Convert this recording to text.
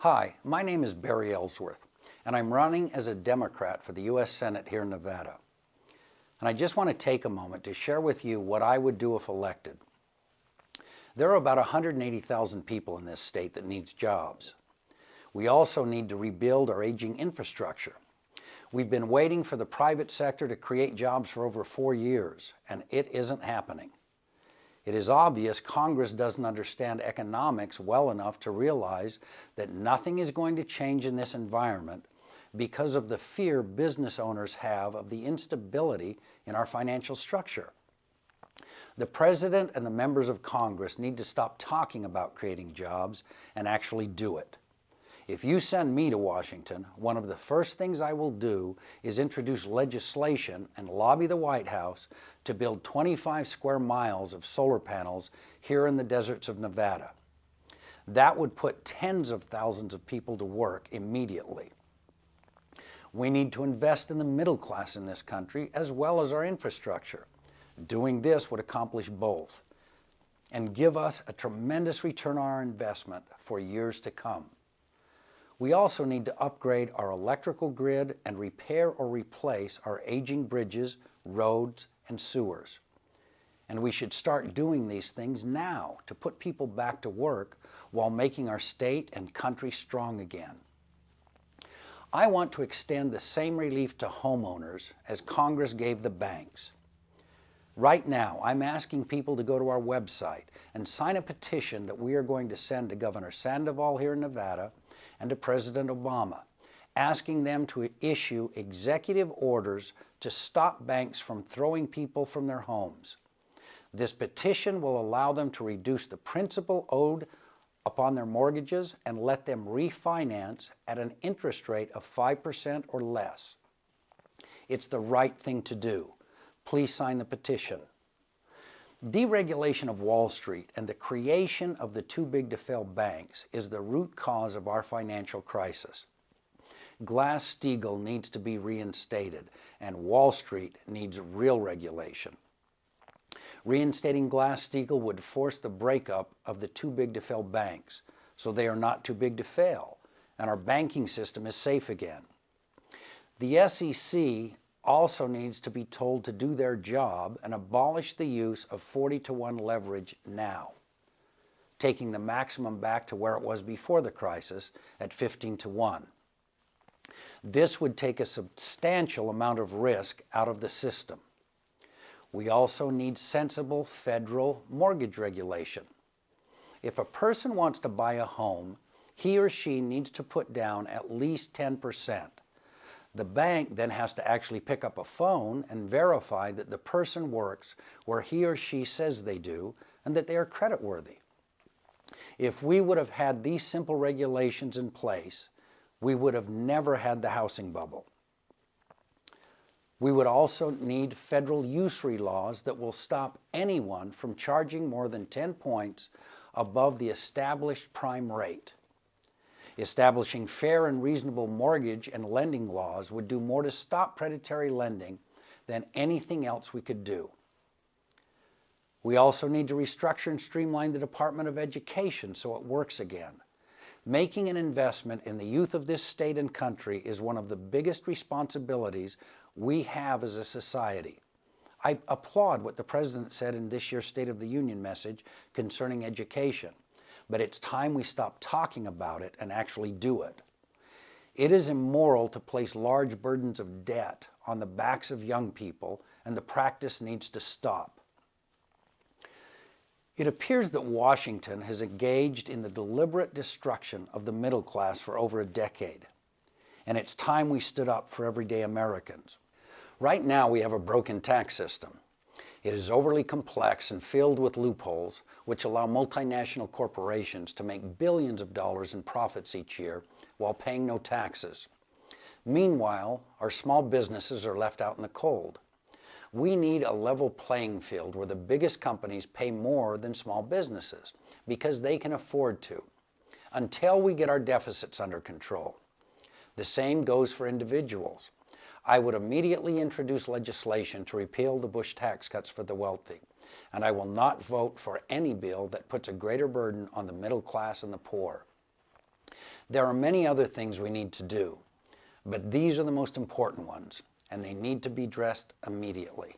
Hi, my name is Barry Ellsworth, and I'm running as a Democrat for the U.S. Senate here in Nevada. And I just want to take a moment to share with you what I would do if elected. There are about 180,000 people in this state that needs jobs. We also need to rebuild our aging infrastructure. We've been waiting for the private sector to create jobs for over 4 years, and it isn't happening. It is obvious Congress doesn't understand economics well enough to realize that nothing is going to change in this environment because of the fear business owners have of the instability in our financial structure. The President and the members of Congress need to stop talking about creating jobs and actually do it. If you send me to Washington, one of the first things I will do is introduce legislation and lobby the White House to build 25 square miles of solar panels here in the deserts of Nevada. That would put tens of thousands of people to work immediately. We need to invest in the middle class in this country as well as our infrastructure. Doing this would accomplish both and give us a tremendous return on our investment for years to come. We also need to upgrade our electrical grid and repair or replace our aging bridges, roads, and sewers. And we should start doing these things now to put people back to work while making our state and country strong again. I want to extend the same relief to homeowners as Congress gave the banks. Right now, I'm asking people to go to our website and sign a petition that we are going to send to Governor Sandoval here in Nevada and to President Obama, asking them to issue executive orders to stop banks from throwing people from their homes. This petition will allow them to reduce the principal owed upon their mortgages and let them refinance at an interest rate of 5% or less. It's the right thing to do. Please sign the petition. Deregulation of Wall Street and the creation of the too-big-to-fail banks is the root cause of our financial crisis. Glass-Steagall needs to be reinstated, and Wall Street needs real regulation. Reinstating Glass-Steagall would force the breakup of the too-big-to-fail banks, so they are not too big to fail, and our banking system is safe again. The SEC also needs to be told to do their job and abolish the use of 40-to-1 leverage now, taking the maximum back to where it was before the crisis at 15-to-1. This would take a substantial amount of risk out of the system. We also need sensible federal mortgage regulation. If a person wants to buy a home, he or she needs to put down at least 10%. The bank then has to actually pick up a phone and verify that the person works where he or she says they do and that they are creditworthy. If we would have had these simple regulations in place, we would have never had the housing bubble. We would also need federal usury laws that will stop anyone from charging more than 10 points above the established prime rate. Establishing fair and reasonable mortgage and lending laws would do more to stop predatory lending than anything else we could do. We also need to restructure and streamline the Department of Education so it works again. Making an investment in the youth of this state and country is one of the biggest responsibilities we have as a society. I applaud what the President said in this year's State of the Union message concerning education. But it's time we stop talking about it and actually do it. It is immoral to place large burdens of debt on the backs of young people, and the practice needs to stop. It appears that Washington has engaged in the deliberate destruction of the middle class for over a decade, and it's time we stood up for everyday Americans. Right now we have a broken tax system. It is overly complex and filled with loopholes which allow multinational corporations to make billions of dollars in profits each year while paying no taxes. Meanwhile, our small businesses are left out in the cold. We need a level playing field where the biggest companies pay more than small businesses because they can afford to, until we get our deficits under control. The same goes for individuals. I would immediately introduce legislation to repeal the Bush tax cuts for the wealthy, and I will not vote for any bill that puts a greater burden on the middle class and the poor. There are many other things we need to do, but these are the most important ones, and they need to be addressed immediately.